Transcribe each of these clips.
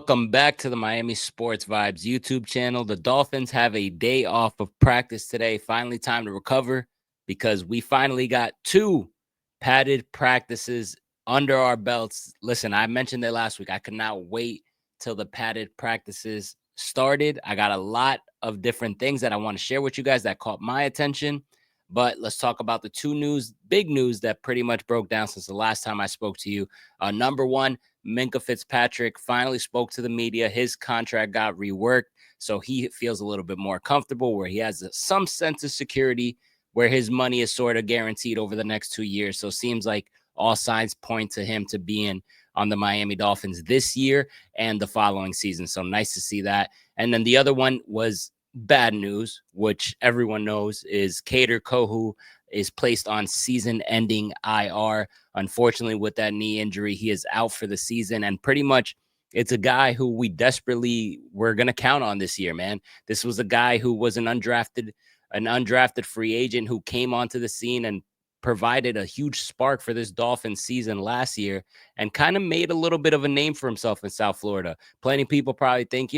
Welcome back to the Miami Sports Vibes YouTube channel. The Dolphins have a day off of practice today. Finally, time to recover because we finally got two padded practices under our belts. Listen, I mentioned it last week. I could not wait till the padded practices started. I got a lot of different things that I want to share with you guys that caught my attention. But let's talk about the big news that pretty much broke down since the last time I spoke to you. Number one, Minka Fitzpatrick finally spoke to the media. His contract got reworked, so he feels a little bit more comfortable where he has some sense of security where his money is sort of guaranteed over the next 2 years. So it seems like all signs point to him to being on the Miami Dolphins this year and the following season. So nice to see that. And then the other one was bad news, which everyone knows, is Kader Kohu is placed on season-ending IR. Unfortunately, with that knee injury, he is out for the season, and pretty much it's a guy who we desperately were going to count on this year, man. This was a guy who was an undrafted free agent who came onto the scene and provided a huge spark for this Dolphins season last year and kind of made a little bit of a name for himself in South Florida. Plenty of people probably think,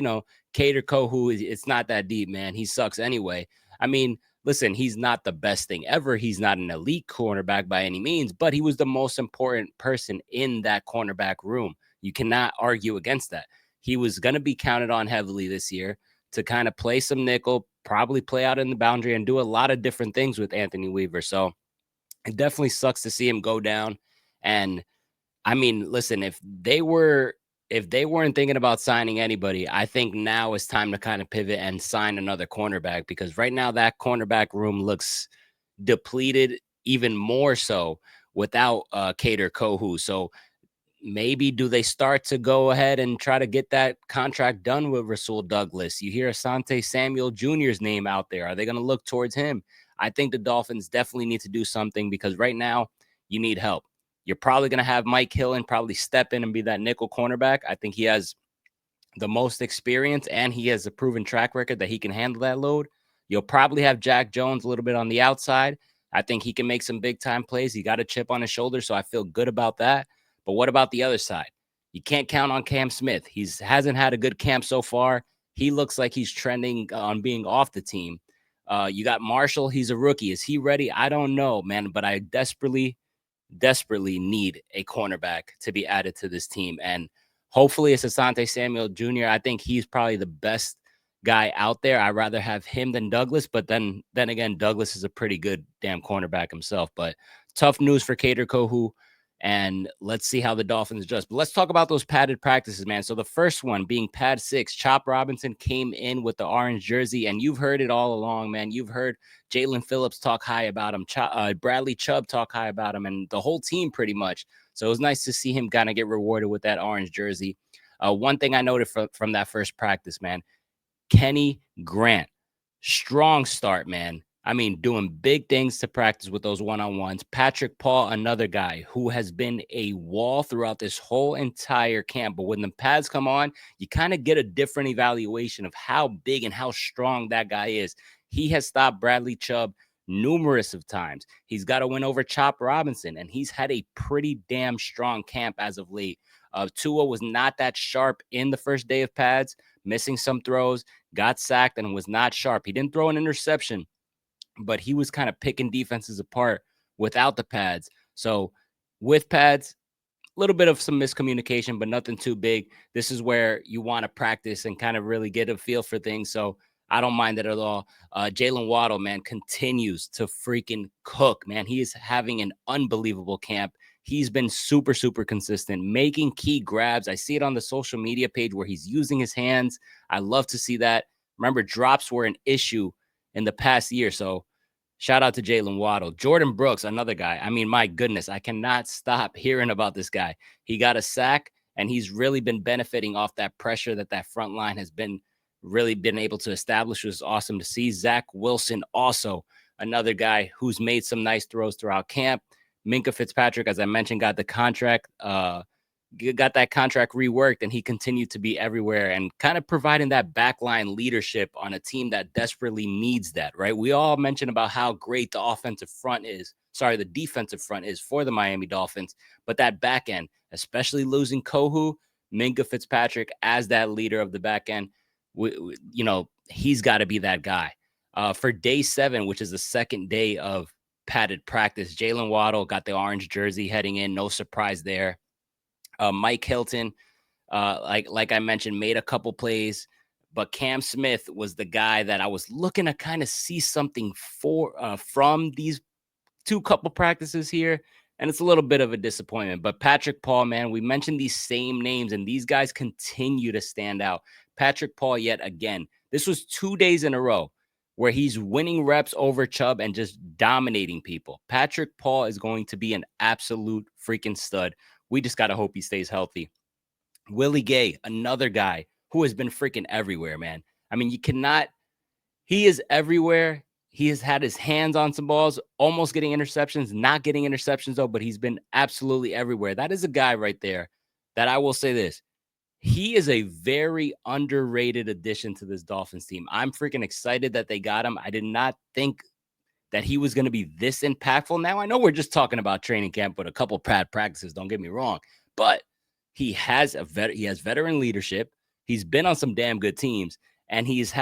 Kader Kohu, it's not that deep, man. He sucks anyway. I mean, listen, he's not the best thing ever. He's not an elite cornerback by any means, but he was the most important person in that cornerback room. You cannot argue against that. He was going to be counted on heavily this year to kind of play some nickel, probably play out in the boundary and do a lot of different things with Anthony Weaver. So it definitely sucks to see him go down. And I mean, listen, if they weren't thinking about signing anybody, I think now is time to kind of pivot and sign another cornerback, because right now that cornerback room looks depleted even more so without Kader Kohu. So maybe do they start to go ahead and try to get that contract done with Rasul Douglas? You hear Asante Samuel Jr.'s name out there. Are they going to look towards him? I think the Dolphins definitely need to do something, because right now you need help. You're probably going to have Mike Hillen probably step in and be that nickel cornerback. I think he has the most experience and he has a proven track record that he can handle that load. You'll probably have Jack Jones a little bit on the outside. I think he can make some big time plays. He got a chip on his shoulder, so I feel good about that. But what about the other side? You can't count on Cam Smith. He hasn't had a good camp so far. He looks like he's trending on being off the team. You got Marshall. He's a rookie. Is he ready? I don't know, man, but I desperately need a cornerback to be added to this team. And hopefully it's Asante Samuel Jr. I think he's probably the best guy out there. I'd rather have him than Douglas, but then again, Douglas is a pretty good damn cornerback himself. But tough news for Kader Kohu. And let's see how the Dolphins adjust. But let's talk about those padded practices, man. So the first one being pad 6, Chop Robinson came in with the orange jersey, and you've heard it all along, man. You've heard Jalen Phillips talk high about him, Bradley Chubb talk high about him, and the whole team pretty much. So it was nice to see him kind of get rewarded with that orange jersey. One thing I noted from that first practice, man, Kenny Grant, strong start, man. I mean, doing big things to practice with those one-on-ones. Patrick Paul, another guy who has been a wall throughout this whole entire camp. But when the pads come on, you kind of get a different evaluation of how big and how strong that guy is. He has stopped Bradley Chubb numerous of times. He's got a win over Chop Robinson, and he's had a pretty damn strong camp as of late. Tua was not that sharp in the first day of pads, missing some throws, got sacked, and was not sharp. He didn't throw an interception, but he was kind of picking defenses apart without the pads. So with pads, a little bit of some miscommunication, but nothing too big. This is where you want to practice and kind of really get a feel for things. So I don't mind it at all. Jalen Waddle, man, continues to freaking cook, man. He is having an unbelievable camp. He's been super, super consistent, making key grabs. I see it on the social media page where he's using his hands. I love to see that. Remember, drops were an issue in the past year. So shout out to Jalen Waddle. Jordan Brooks, another guy. I mean, my goodness, I cannot stop hearing about this guy. He got a sack, and he's really been benefiting off that pressure that front line has been able to establish. It was awesome to see. Zach Wilson, also another guy who's made some nice throws throughout camp. Minka Fitzpatrick, as I mentioned, got that contract reworked, and he continued to be everywhere and kind of providing that backline leadership on a team that desperately needs that, right? We all mentioned about how great the defensive front is for the Miami Dolphins, but that back end, especially losing Kohu, Minkah Fitzpatrick as that leader of the back end. He's got to be that guy. For day 7, which is the second day of padded practice, Jalen Waddle got the orange jersey heading in. No surprise there. Mike Hilton, like I mentioned, made a couple plays, but Cam Smith was the guy that I was looking to kind of see something from these couple practices here, and it's a little bit of a disappointment. But Patrick Paul, man, we mentioned these same names, and these guys continue to stand out. Patrick Paul, yet again, this was 2 days in a row where he's winning reps over Chubb and just dominating people. Patrick Paul is going to be an absolute freaking stud. We just got to hope he stays healthy. Willie Gay, another guy who has been freaking everywhere, man. I mean, he is everywhere. He has had his hands on some balls, almost getting interceptions, not getting interceptions though, but he's been absolutely everywhere. That is a guy right there that I will say this. He is a very underrated addition to this Dolphins team. I'm freaking excited that they got him. I did not think that he was going to be this impactful. Now, I know we're just talking about training camp, but a couple practices, don't get me wrong. But he has veteran leadership. He's been on some damn good teams, and he's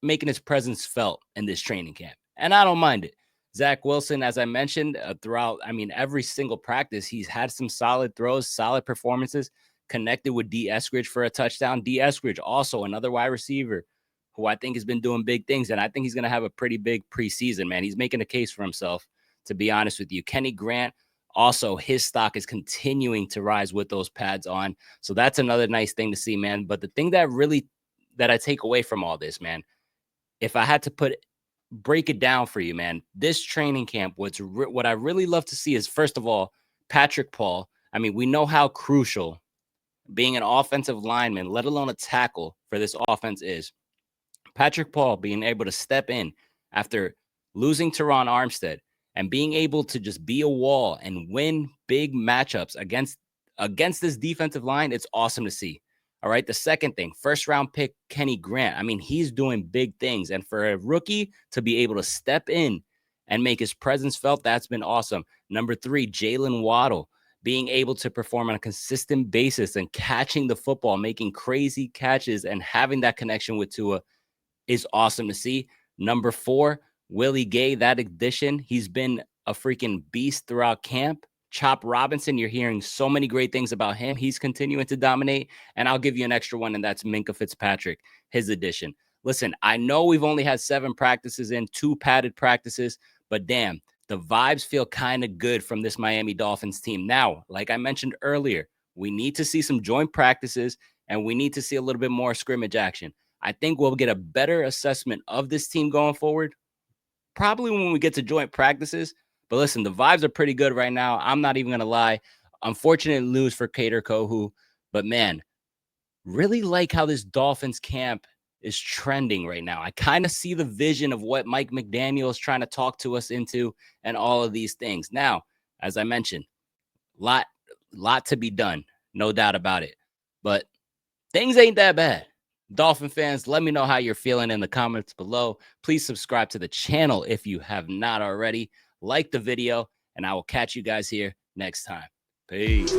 making his presence felt in this training camp. And I don't mind it. Zach Wilson, as I mentioned, throughout, every single practice, he's had some solid throws, solid performances, connected with D. Eskridge for a touchdown. D. Eskridge, also another wide receiver who I think has been doing big things, and I think he's going to have a pretty big preseason, man. He's making a case for himself, to be honest with you. Kenny Grant, also, his stock is continuing to rise with those pads on. So that's another nice thing to see, man. But the thing that I take away from all this, man, if I had to break it down for you, man, this training camp, what I really love to see is, first of all, Patrick Paul. We know how crucial being an offensive lineman, let alone a tackle, for this offense is. Patrick Paul being able to step in after losing Teron Armstead and being able to just be a wall and win big matchups against this defensive line, it's awesome to see. All right. The second thing, first round pick Kenny Grant. He's doing big things. And for a rookie to be able to step in and make his presence felt, that's been awesome. Number 3, Jalen Waddle, being able to perform on a consistent basis and catching the football, making crazy catches and having that connection with Tua is awesome to see. Number 4, Willie Gay, that addition. He's been a freaking beast throughout camp. Chop Robinson, you're hearing so many great things about him. He's continuing to dominate. And I'll give you an extra one, and that's Minkah Fitzpatrick, his addition. Listen, I know we've only had 7 practices 2 padded practices, but damn, the vibes feel kind of good from this Miami Dolphins team. Now, like I mentioned earlier, we need to see some joint practices, and we need to see a little bit more scrimmage action. I think we'll get a better assessment of this team going forward, probably when we get to joint practices. But listen, the vibes are pretty good right now. I'm not even going to lie. Unfortunate news for Kader Kohou. But, man, really like how this Dolphins camp is trending right now. I kind of see the vision of what Mike McDaniel is trying to talk to us into and all of these things. Now, as I mentioned, lot to be done. No doubt about it. But things ain't that bad. Dolphin fans, let me know how you're feeling in the comments below. Please subscribe to the channel if you have not already. Like the video, and I will catch you guys here next time. Peace.